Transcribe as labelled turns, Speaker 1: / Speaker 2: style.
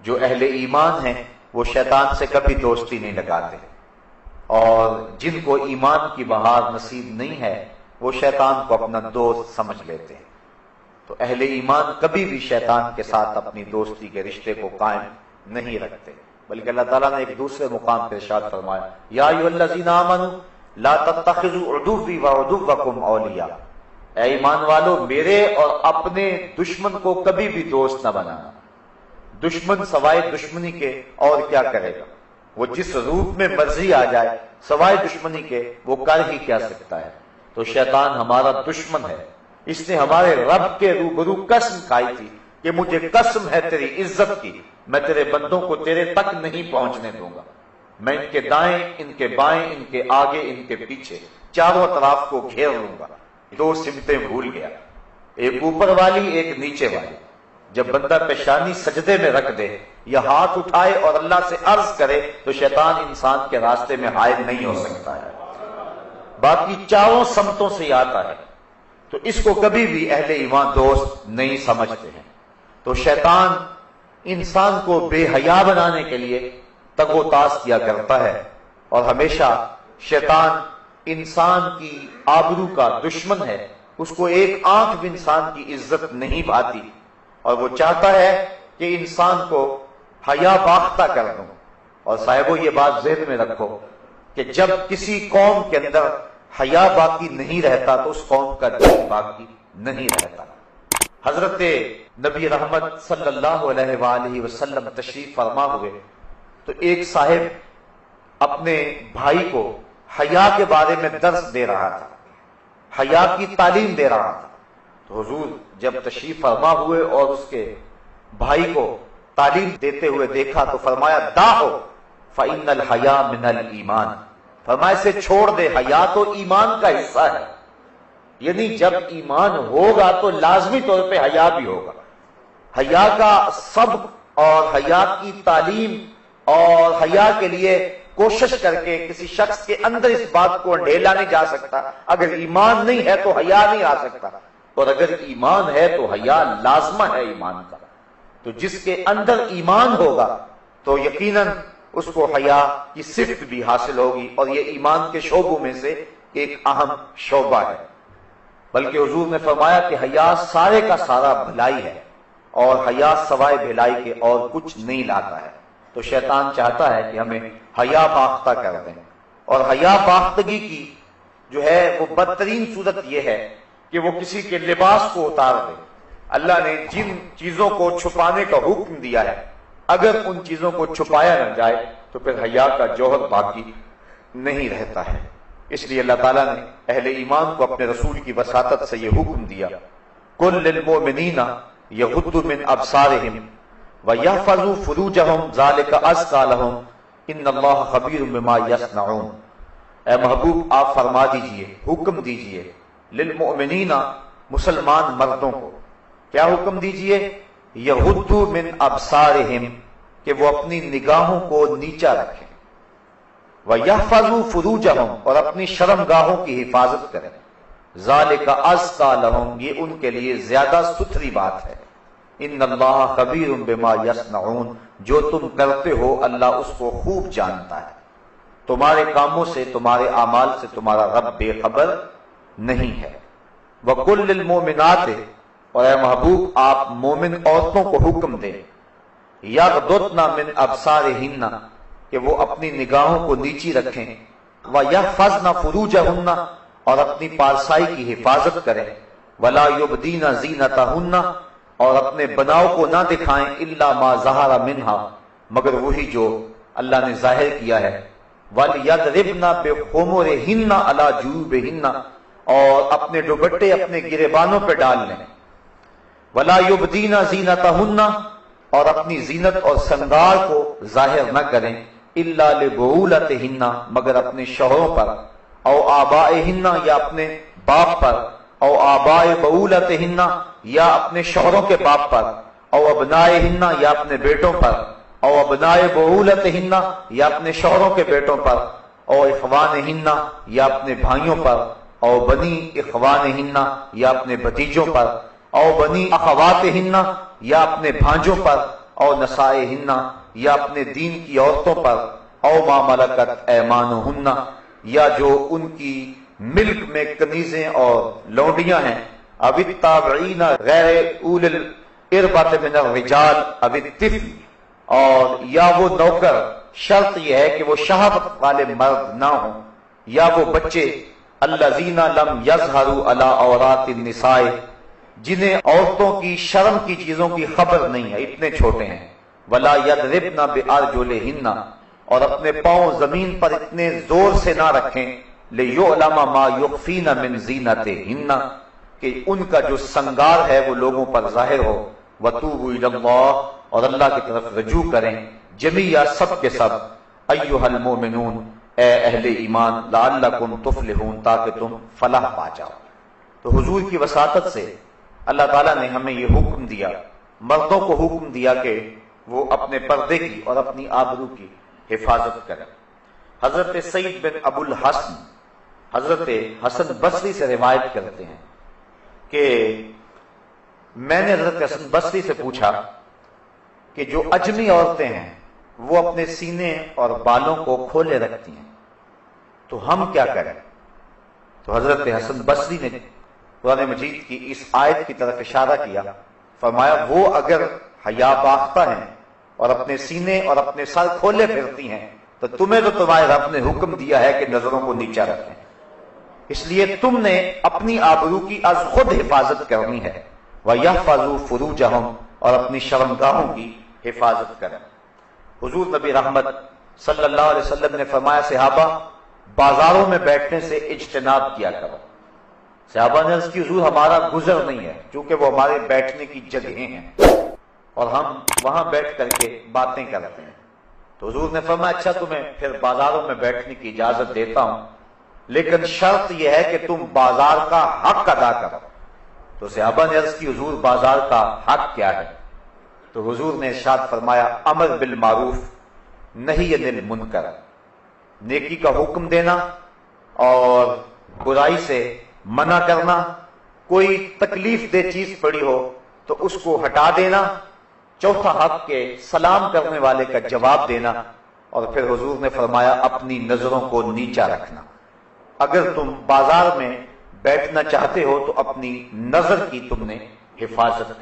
Speaker 1: جو اہل ایمان ہیں وہ شیطان سے کبھی دوستی نہیں لگاتے، اور جن کو ایمان کی بہار نصیب نہیں ہے وہ شیطان کو اپنا دوست سمجھ لیتے ہیں۔ تو اہل ایمان کبھی بھی شیطان کے ساتھ اپنی دوستی کے رشتے کو قائم نہیں رکھتے، بلکہ اللہ تعالیٰ نے ایک دوسرے مقام پہ ارشاد فرمایا یا ایھا الذین آمنوا لا تتخذوا عدوی وعدوکم اولیاء، اے ایمان والو میرے اور اپنے دشمن کو کبھی بھی دوست نہ بنانا۔ دشمن سوائے دشمنی کے اور کیا کرے گا؟ وہ جس روپ میں مرضی آ جائے سوائے دشمنی کے وہ کر ہی کیا سکتا ہے۔ تو شیطان ہمارا دشمن ہے، اس نے ہمارے رب کے روبرو قسم کھائی تھی کہ مجھے قسم ہے تیری عزت کی، میں تیرے بندوں کو تیرے تک نہیں پہنچنے دوں گا، میں ان کے دائیں ان کے بائیں ان کے آگے ان کے پیچھے چاروں طرف کو گھیر لوں گا۔ دو سمتیں بھول گیا، ایک اوپر والی ایک نیچے والی۔ جب بندہ پیشانی سجدے میں رکھ دے یا ہاتھ اٹھائے اور اللہ سے عرض کرے تو شیطان انسان کے راستے میں حائل نہیں ہو سکتا ہے، باقی چاروں سمتوں سے آتا ہے، تو اس کو کبھی بھی اہل ایمان دوست نہیں سمجھتے ہیں۔ تو شیطان انسان کو بے حیا بنانے کے لیے تگ و تاس کیا کرتا ہے، اور ہمیشہ شیطان انسان کی آبرو کا دشمن ہے، اس کو ایک آنکھ بھی انسان کی عزت نہیں پاتی، اور وہ چاہتا ہے کہ انسان کو حیا باختہ کر دوں۔ اور صاحبو یہ بات ذہن میں رکھو کہ جب کسی قوم کے اندر حیا باقی نہیں رہتا تو اس قوم کا دین باقی نہیں رہتا۔ حضرت نبی رحمت صلی اللہ علیہ وآلہ وسلم تشریف فرما ہوئے تو ایک صاحب اپنے بھائی کو حیا کے بارے میں درس دے رہا تھا، حیا کی تعلیم دے رہا تھا۔ تو حضور جب تشریف فرما ہوئے اور اس کے بھائی کو تعلیم دیتے ہوئے دیکھا تو فرمایا دعو فإن الحیا من الایمان، فرمایا اسے چھوڑ دے، حیا تو ایمان کا حصہ ہے، یعنی جب ایمان ہوگا تو لازمی طور پہ حیا بھی ہوگا۔ حیا کا سبق اور حیا کی تعلیم اور حیا کے لیے کوشش کر کے کسی شخص کے اندر اس بات کو ڈھیلا نہیں جا سکتا۔ اگر ایمان نہیں ہے تو حیا نہیں آ سکتا، اور اگر ایمان ہے تو حیا لازمہ ہے ایمان کا۔ تو جس کے اندر ایمان ہوگا تو یقیناً اس کو حیا کی صفت بھی حاصل ہوگی، اور یہ ایمان کے شعبوں میں سے ایک اہم شعبہ ہے۔ بلکہ حضور نے فرمایا کہ حیا سارے کا سارا بھلائی ہے، اور حیا سوائے بھلائی کے اور کچھ نہیں لاتا ہے۔ تو شیطان چاہتا ہے کہ ہمیں حیا باختہ کر دیں، اور حیا باختگی کی جو ہے وہ بدترین صورت یہ ہے کہ وہ کسی کے لباس کو اتار دے۔ اللہ نے جن چیزوں کو چھپانے کا حکم دیا ہے اگر ان چیزوں کو چھپایا نہ جائے تو پھر حیا کا جوہر باقی نہیں رہتا ہے۔ اس لیے اللہ تعالیٰ نے اہل ایمان کو اپنے رسول کی وساطت سے یہ حکم دیا قل للمؤمنین یغضوا من ابصارہم وَيَحْفَظُوا فُرُوجَهُمْ ذَلِكَ أَزْكَىٰ لَهُمْ إِنَّ اللَّهَ خَبِيرٌ بِمَا يَصْنَعُونَ۔ اے محبوب آپ فرما دیجئے، حکم دیجئے للمؤمنین، مسلمان مردوں کو کیا حکم دیجئے؟ یغضوا من ابصارہم، کہ وہ اپنی نگاہوں کو نیچا رکھیں، وَيَحْفَظُوا فُرُوجَهُمْ، اور اپنی شرمگاہوں کی حفاظت کریں، ذَلِكَ أَزْكَىٰ لَهُمْ، یہ ان کے لیے زیادہ ستھری بات ہے، ان اللہ خبیر بما یصنعون، جو تم کرتے ہو اللہ اس کو خوب جانتا ہے، تمہارے کاموں سے تمہارے اعمال سے تمہارا رب بے خبر نہیں ہے۔ وَقُلْ لِلْمُؤْمِنَاتِ، اور اے محبوب آپ مومن عورتوں کو حکم دیں یغضضن من ابصارہن، کہ وہ اپنی نگاہوں کو نیچی رکھیں، وَيَحْفَظْنَ فُرُوجَهُنَّ، اور اپنی پارسائی کی حفاظت کریں، وَلَا يُبْدِينَ زِينَتَهُنَّ، اور اپنے بناؤ کو نہ دکھائیں الا ما ظہر منہا، مگر وہی جو اللہ نے ظاہر کیا ہے، وَلْيَضْرِبْنَ بِخُمُرِهِنَّ عَلَى جُيُوبِهِنَّ، اور اپنے دوپٹے اپنے گریبانوں پہ ڈال لیں، وَلَا يُبْدِينَ زِينَتَهُنَّ، اور اپنی زینت اور سنگار کو ظاہر نہ کریں، الا لِبُعُولَتِهِنَّ، مگر اپنے شوہروں پر، او آبائهن، یا اپنے باپ پر، او آبائے بعولتہن، یا اپنے شوہروں کے باپ پر، او ابنائہن، یا اپنے بیٹوں پر، او ابنائے بعولتہن، یا اپنے شوہروں کے بیٹوں پر، او اخوانہن، یا اپنے بھائیوں پر، او بنی اخوانہن، یا اپنے بھتیجوں پر، او بنی اخواتہن، یا اپنے بھانجوں پر، اور نسائہن یا اپنے دین کی عورتوں پر، او ما ملکت ایمانہن یا جو ان کی ملک میں کنیزیں اور لونڈیاں ہیں، اب التابعین غیر اول الاربۃ من الرجال اب الطفل، اور یا وہ نوکر، شرط یہ ہے کہ وہ شہوت والے مرد نہ ہوں، یا وہ بچے الذین لم یظہروا علی عورات النساء جنہیں عورتوں کی شرم کی چیزوں کی خبر نہیں ہے، اتنے چھوٹے ہیں، ولا یضربن بارجلہن اور اپنے پاؤں زمین پر اتنے زور سے نہ رکھیں، لیعلم ما یخفین من زینتہن کہ ان کا جو سنگار ہے وہ لوگوں پر ظاہر ہو، وتوبوا الی اللہ اور اللہ کی طرف رجوع کریں جمیعا سب کے سب، ایھا المؤمنون اے اہل ایمان، لعلکم تفلحون تاکہ تم فلاح پا جاؤ۔ تو حضور کی وساطت سے اللہ تعالیٰ نے ہمیں یہ حکم دیا، مردوں کو حکم دیا کہ وہ اپنے پردے کی اور اپنی آبرو کی حفاظت کریں۔ حضرت سعید بن ابو الحسن حضرت حسن بصری سے روایت کرتے ہیں کہ میں نے حضرت حسن بصری سے پوچھا کہ جو اجمی عورتیں ہیں وہ اپنے سینے اور بالوں کو کھولے رکھتی ہیں تو ہم کیا کریں؟ تو حضرت حسن بصری نے قرآن مجید کی اس آیت کی طرف اشارہ کیا، فرمایا وہ اگر حیا باختہ ہیں اور اپنے سینے اور اپنے سر کھولے پھرتی ہیں تو تمہیں تو تمہارے رب نے حکم دیا ہے کہ نظروں کو نیچا رکھیں، اس لیے تم نے اپنی آبرو کی از خود حفاظت کرنی ہے، وَيَحْفَظُوا فُرُوجَهُمْ اور اپنی شرمگاہوں کی حفاظت کریں۔ حضور نبی رحمت صلی اللہ علیہ وسلم نے فرمایا صحابہ بازاروں میں بیٹھنے سے اجتناب کیا کرو۔ صحابہ نے عرض کی حضور ہمارا گزر نہیں ہے چونکہ وہ ہمارے بیٹھنے کی جگہیں ہیں اور ہم وہاں بیٹھ کر کے باتیں کرتے ہیں، تو حضور نے فرمایا اچھا تمہیں پھر بازاروں میں بیٹھنے کی اجازت دیتا ہوں، لیکن شرط یہ ہے کہ تم بازار کا حق ادا کرو۔ تو صحابہ نے عرض کی حضور بازار کا حق کیا ہے؟ تو حضور نے ارشاد فرمایا امر بالمعروف نہی عن المنکر، نیکی کا حکم دینا اور برائی سے منع کرنا، کوئی تکلیف دہ چیز پڑی ہو تو اس کو ہٹا دینا، چوتھا حق کے سلام کرنے والے کا جواب دینا، اور پھر حضور نے فرمایا اپنی نظروں کو نیچا رکھنا۔ اگر تم بازار میں بیٹھنا چاہتے ہو تو اپنی نظر کی تم نے حفاظت کرنا۔